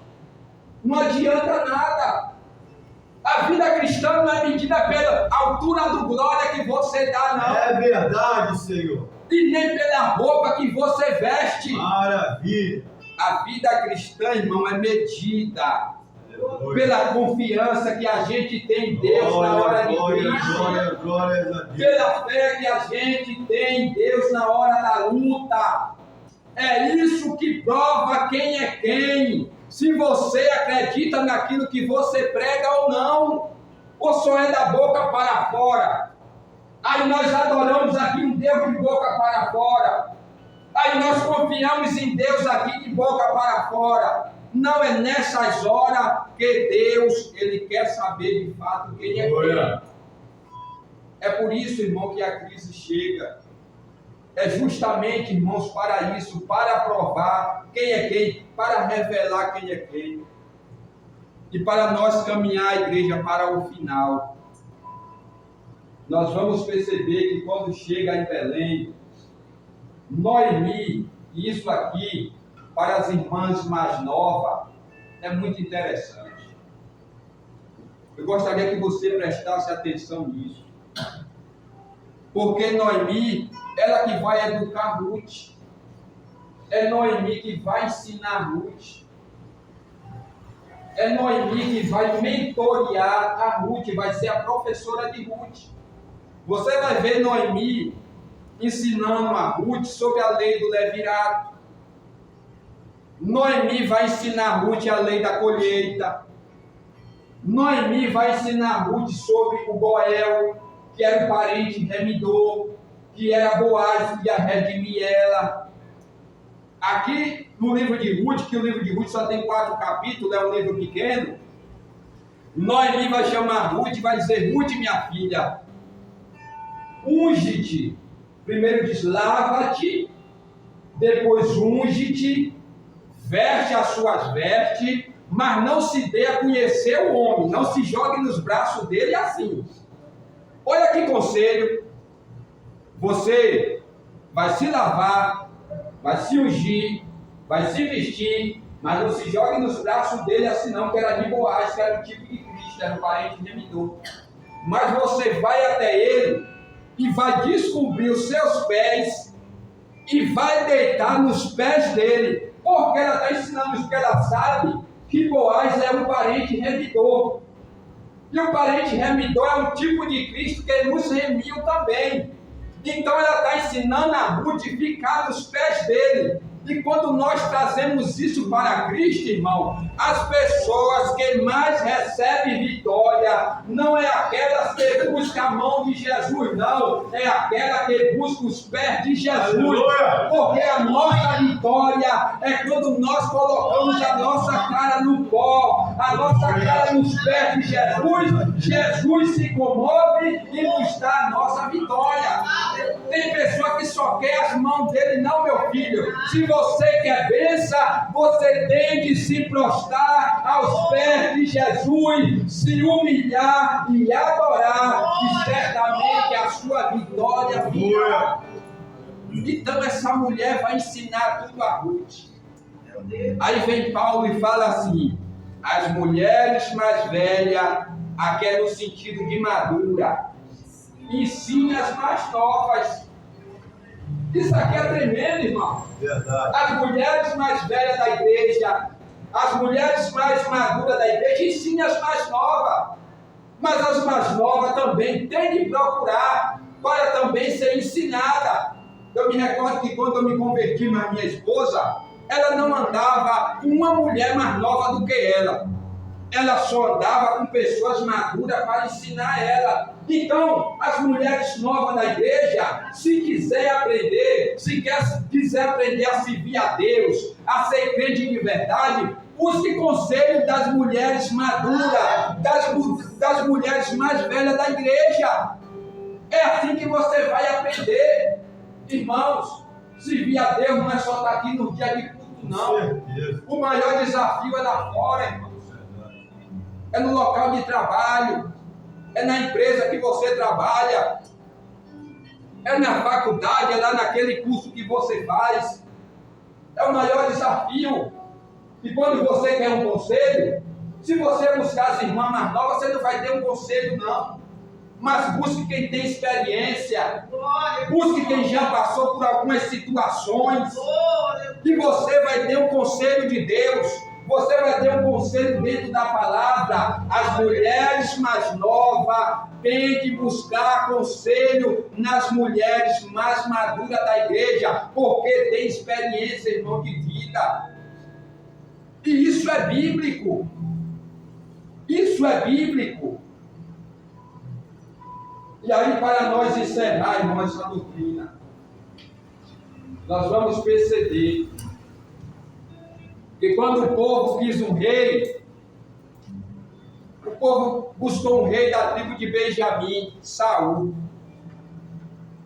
Não adianta nada. A vida cristã não é medida pela altura do glória que você dá, não. É verdade, Senhor. E nem pela roupa que você veste. Maravilha. A vida cristã, irmão, é medida pela confiança que a gente tem em Deus na hora de crise. Glória a Deus. Pela fé que a gente tem em Deus na hora da luta. É isso que prova quem é quem. Se você acredita naquilo que você prega ou não, ou só é da boca para fora. Aí nós adoramos aqui um Deus de boca para fora. Aí nós confiamos em Deus aqui de boca para fora. Não é nessas horas que Deus, Ele quer saber de fato quem é quem. É por isso, irmão, que a crise chega. É justamente, irmãos, para isso, para provar quem é quem, para revelar quem é quem. E para nós caminhar a igreja para o final. Nós vamos perceber que quando chega em Belém, Noemi, isso aqui, para as irmãs mais novas, é muito interessante. Eu gostaria que você prestasse atenção nisso. Porque Noemi, ela que vai educar Ruth. É Noemi que vai ensinar Ruth. É Noemi que vai mentorear a Ruth, vai ser a professora de Ruth. Você vai ver Noemi ensinando a Ruth sobre a lei do levirato. Noemi vai ensinar Ruth a lei da colheita. Noemi vai ensinar Ruth sobre o Boel, que era o parente remidor, que era Boaz, que ia redimir ela. Aqui no livro de Ruth, que o livro de Ruth só tem 4 capítulos, é um livro pequeno, Noemi vai chamar Ruth e vai dizer: Ruth, minha filha, unge-te. Primeiro diz: lava-te, depois unge-te, veste as suas vestes, mas não se dê a conhecer o homem, não se jogue nos braços dele assim. Olha que conselho. Você vai se lavar, vai se ungir, vai se vestir, mas não se jogue nos braços dele assim não, que era de Boaz, que era do tipo de Cristo, era um parente remidor. Mas você vai até ele e vai descobrir os seus pés e vai deitar nos pés dele, porque ela está ensinando isso, que ela sabe que Boaz é um parente remidor. E o parente remidor é um tipo de Cristo que nos remiu também. Então ela está ensinando a Ruth a ficar nos pés dele. E quando nós trazemos isso para Cristo, irmão, as pessoas que mais recebem vitória não é aquelas que buscam a mão de Jesus, não. É aquela que busca os pés de Jesus. Aleluia. Porque a nossa vitória é quando nós colocamos a nossa cara no pó, a nossa cara nos pés de Jesus. Jesus se comove e nos dá a nossa vitória. Tem pessoa que só quer as mãos dele, não, meu filho. Se você quer bênção, você tem de se prostrar aos pés de Jesus, se humilhar e adorar, e certamente a sua vitória virá. Então essa mulher vai ensinar tudo a Ruth. Aí vem Paulo e fala assim: as mulheres mais velhas, aqui é no sentido de madura, ensine as mais novas. Isso aqui é tremendo, irmão. Verdade. As mulheres mais velhas da igreja, as mulheres mais maduras da igreja, ensine as mais novas. Mas as mais novas também têm de procurar para também ser ensinada. Eu me recordo que quando eu me converti na minha esposa, ela não andava com uma mulher mais nova do que ela. Ela só andava com pessoas maduras para ensinar ela. Então, as mulheres novas da igreja, se quiser aprender, quiser aprender a servir a Deus, a ser crente de verdade, busque conselho das mulheres maduras, das mulheres mais velhas da igreja. É assim que você vai aprender. Irmãos, servir a Deus não é só estar aqui no dia de culto, não. O maior desafio é lá fora, irmão. É no local de trabalho, é na empresa que você trabalha, é na faculdade, é lá naquele curso que você faz. É o maior desafio. E quando você quer um conselho, se você buscar as irmãs mais novas, você não vai ter um conselho, não. Mas busque quem tem experiência, busque quem já passou por algumas situações, e você vai ter um conselho de Deus. Você vai ter um conselho dentro da palavra. As mulheres mais novas têm de buscar conselho nas mulheres mais maduras da igreja, porque tem experiência, irmão, de vida. E isso é bíblico. Isso é bíblico. E aí, para nós encerrar, irmão, essa doutrina, nós vamos perceber que quando o povo quis um rei, o povo buscou um rei da tribo de Benjamim, Saul.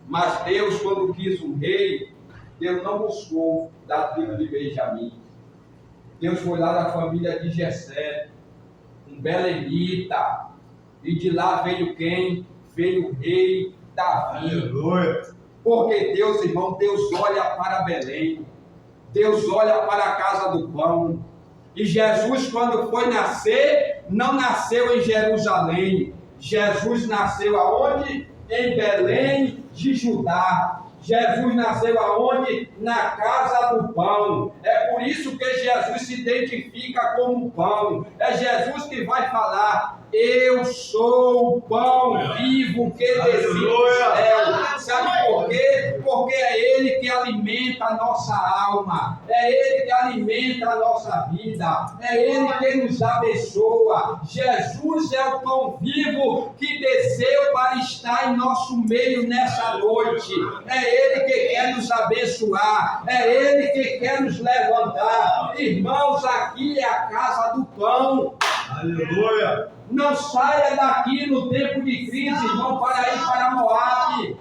Mas Deus, quando quis um rei, Deus não buscou da tribo de Benjamim. Deus foi lá da família de Jessé, um belemita, e de lá veio quem? Veio o rei Davi. Aleluia. Porque Deus, irmão, Deus olha para Belém. Deus olha para a casa do pão. E Jesus, quando foi nascer, não nasceu em Jerusalém. Jesus nasceu aonde? Em Belém de Judá. Jesus nasceu aonde? Na casa do pão. É por isso que Jesus se identifica como pão. É Jesus que vai falar: eu sou o pão vivo que desceu do céu. Sabe por quê? Porque é Ele que alimenta a nossa alma. É Ele que alimenta a nossa vida. É Ele que nos abençoa. Jesus é o pão vivo que desceu para estar em nosso meio nessa noite. É Ele que quer nos abençoar. É Ele que quer nos levantar. Irmãos, aqui é a casa do pão. Aleluia! Não saia daqui no tempo de crise, irmão, para ir para Moabe.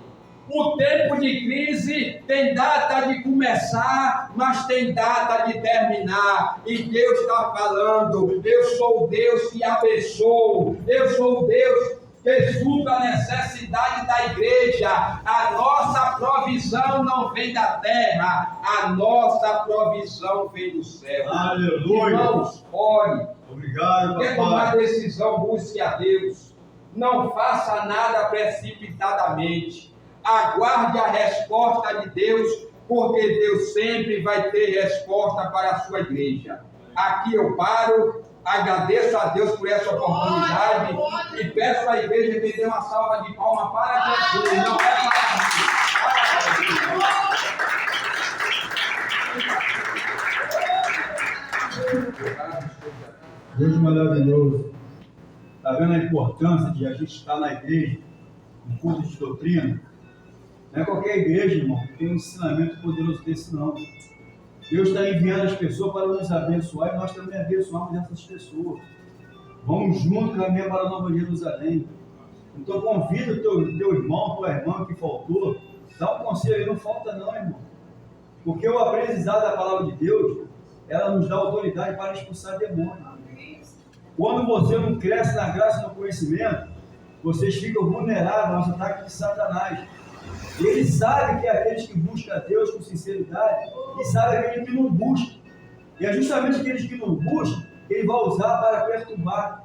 O tempo de crise tem data de começar, mas tem data de terminar. E Deus está falando: eu sou o Deus que abençoo, eu sou o Deus que supra a necessidade da igreja. A nossa provisão não vem da terra, a nossa provisão vem do céu. Aleluia. Irmãos, ore. Obrigado, Quer tomar papai. decisão, busque a Deus. Não faça nada precipitadamente. Aguarde a resposta de Deus, porque Deus sempre vai ter resposta para a sua igreja. Aqui eu paro, agradeço a Deus por essa oportunidade e peço à igreja que dê uma salva de palmas para Jesus, não é para mim. Deus maravilhoso. Está vendo a importância de a gente estar na igreja, no culto de doutrina? Não é qualquer igreja, irmão, que tem um ensinamento poderoso desse, não. Deus está enviando as pessoas para nos abençoar e nós também abençoamos essas pessoas. Vamos juntos caminhar para a Nova Jerusalém. Então convida o teu irmão, tua irmã que faltou, dá um conselho aí, não falta não, irmão. Porque o aprendizado da palavra de Deus, ela nos dá autoridade para expulsar demônios. Quando você não cresce na graça e no conhecimento, vocês ficam vulneráveis aos ataques de Satanás. Ele sabe que é aqueles que buscam a Deus com sinceridade e sabe aqueles que não buscam. E é justamente aqueles que não buscam que ele vai usar para perturbar,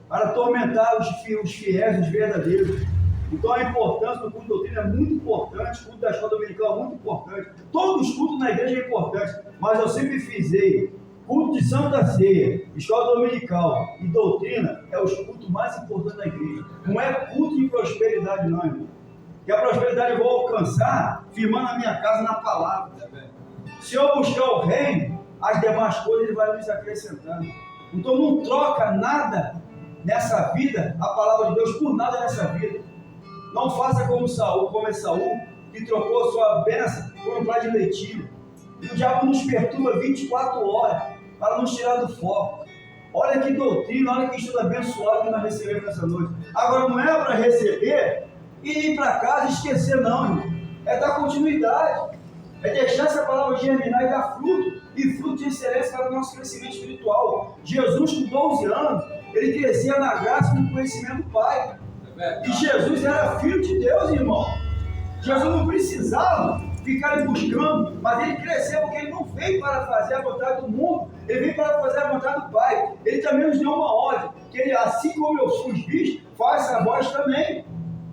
para atormentar os fiéis, os verdadeiros. Então a importância do culto de doutrina é muito importante, o culto da escola dominical é muito importante. Todos os cultos na igreja é importante, mas eu sempre frisei, culto de Santa Ceia, escola dominical e doutrina é os cultos mais importantes da igreja. Não é culto de prosperidade não, irmão. Que a prosperidade eu vou alcançar firmando a minha casa na palavra. Se eu buscar o reino, as demais coisas ele vai nos acrescentar. Então não troca nada nessa vida, a palavra de Deus, por nada nessa vida. Não faça como Saul, que trocou sua bênção por um prato de leitilho. E o diabo nos perturba 24 horas para nos tirar do foco. Olha que doutrina, olha que estudo abençoado que nós recebemos nessa noite. Agora não é para receber e ir para casa e esquecer, não, irmão. É dar continuidade. É deixar essa palavra germinar e dar fruto. E fruto de excelência para o nosso crescimento espiritual. Jesus, com 12 anos, ele crescia na graça e no conhecimento do Pai. E Jesus era filho de Deus, irmão. Jesus não precisava ficar buscando, mas ele cresceu porque ele não veio para fazer a vontade do mundo, ele veio para fazer a vontade do Pai. Ele também nos deu uma ordem, que ele, assim como eu fui visto, faça vós também.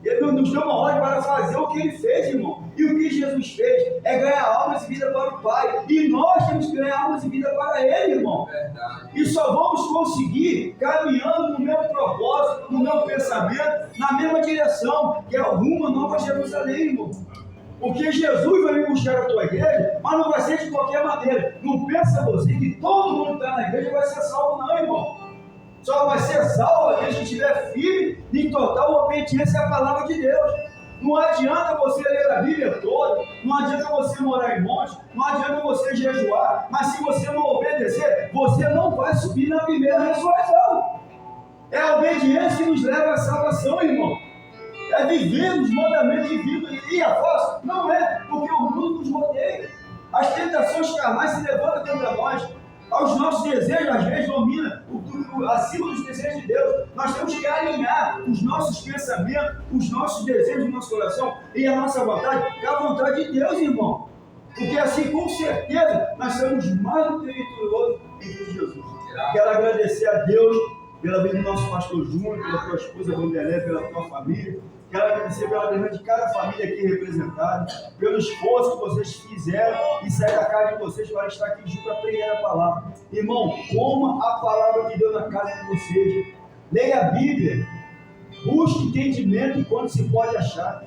Ele nos deu uma ordem para fazer o que ele fez, irmão. E o que Jesus fez é ganhar almas e vida para o Pai. E nós temos que ganhar almas e vida para Ele, irmão. Verdade. E só vamos conseguir caminhando no mesmo propósito, no mesmo pensamento, na mesma direção, que é o rumo à Nova Jerusalém, irmão. Porque Jesus vai vir buscar a tua igreja, mas não vai ser de qualquer maneira. Não pensa você que todo mundo que está na igreja vai ser salvo, não, irmão. Só vai ser salvo aquele que estiver firme em total obediência à palavra de Deus. Não adianta você ler a Bíblia toda, não adianta você morar em monte, não adianta você jejuar, mas se você não obedecer, você não vai subir na primeira ressurreição. É a obediência que nos leva à salvação, irmão. É viver os mandamentos de vida. E a voz não é, porque o mundo nos rodeia. As tentações carnais se levantam contra nós. Os nossos desejos, às vezes, dominam acima dos desejos de Deus. Nós temos que alinhar os nossos pensamentos, os nossos desejos do nosso coração e a nossa vontade com a vontade de Deus, irmão. Porque assim, com certeza, nós somos mais do que vitoriosos em Cristo Jesus. Quero agradecer a Deus pela vida do nosso pastor Júnior, pela tua esposa Vanderlei, pela tua família. Quero agradecer pela vida de cada família aqui representada, pelo esforço que vocês fizeram e sair da casa de vocês para estar aqui junto para pregar a palavra. Irmão, coma a palavra de Deus na casa de vocês. Leia a Bíblia. Busque entendimento enquanto se pode achar.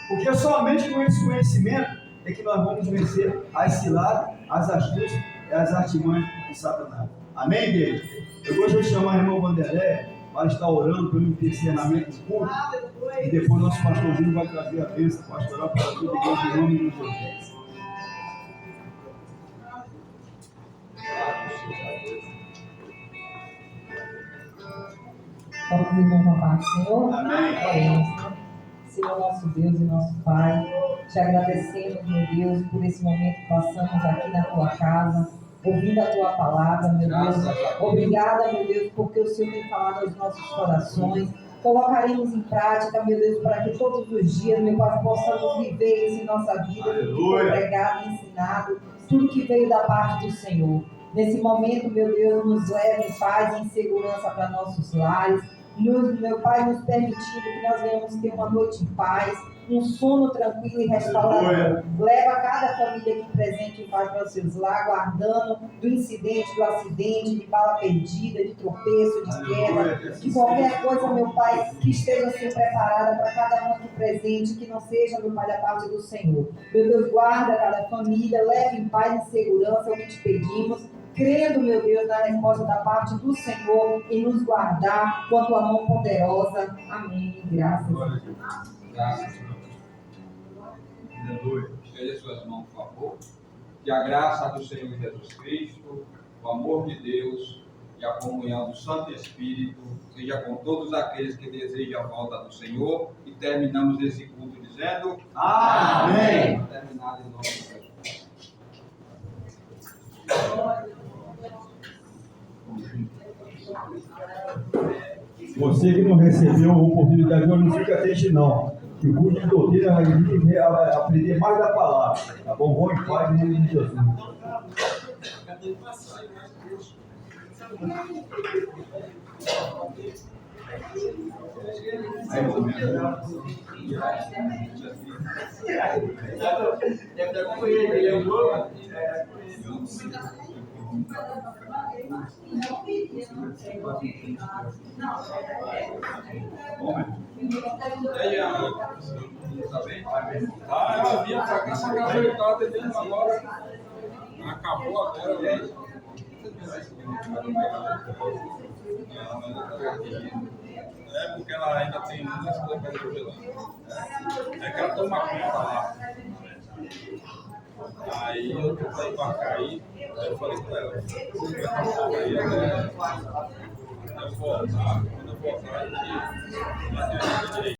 Porque somente com esse conhecimento é que nós vamos vencer as ciladas, as astúcias e as artimanhas de Satanás. Amém, igreja? Eu gostaria de chamar o irmão Vanderlei para estar orando pelo encerramento do culto. E depois nosso pastor Júnior vai trazer a bênção pastoral para toda a igreja em nome de Jesus. Vamos, irmãos, com a paz do Senhor? Amém. Oremos. Senhor, nosso Deus e nosso Pai, te agradecemos, meu Deus, por esse momento que passamos aqui na tua casa, ouvindo a tua palavra, meu Deus. Obrigada, meu Deus, porque o Senhor tem falado aos nossos corações. Colocaremos em prática, meu Deus, para que todos os dias, meu Pai, possamos viver isso em nossa vida, tudo que foi pregado e ensinado, tudo que veio da parte do Senhor. Nesse momento, meu Deus, nos leve em paz e em segurança para nossos lares. Meu Pai, nos permitindo que nós venhamos ter uma noite em paz, um sono tranquilo e restaurador. Leva cada família aqui presente em paz para os seus lares, guardando do incidente, do acidente, de bala perdida, de tropeço, de queda, de qualquer coisa, meu Pai, que esteja assim preparada para cada um aqui presente, que não seja, meu Pai, da parte do Senhor. Meu Deus, guarda cada família, leve em paz e segurança, é o que te pedimos, crendo, meu Deus, na resposta da parte do Senhor e nos guardar com a tua mão poderosa. Amém. Graças a Deus. Graças, Senhor. Estenda suas mãos, por favor. Que a graça do Senhor Jesus Cristo, o amor de Deus e a comunhão do Santo Espírito seja com todos aqueles que desejam a volta do Senhor. E terminamos esse culto dizendo: Amém. Terminado em nome de Jesus. Você que não recebeu a oportunidade, não fica triste não. Que o curso de doutrina a gente tem que aprender mais da palavra. Tá bom? Vão em paz em nome de Jesus. Tá bem? Ela vinha pra cá, essa casa ele estava atendendo agora. Acabou agora, velho. É porque ela ainda tem muitas coisas para resolver lá. É que ela toma conta lá. Aí eu tô pra ir pra cá aí eu falei com ela. Você vai estar aí, né? Eu vou voltar, quando eu voltar, a gente vai ter direito.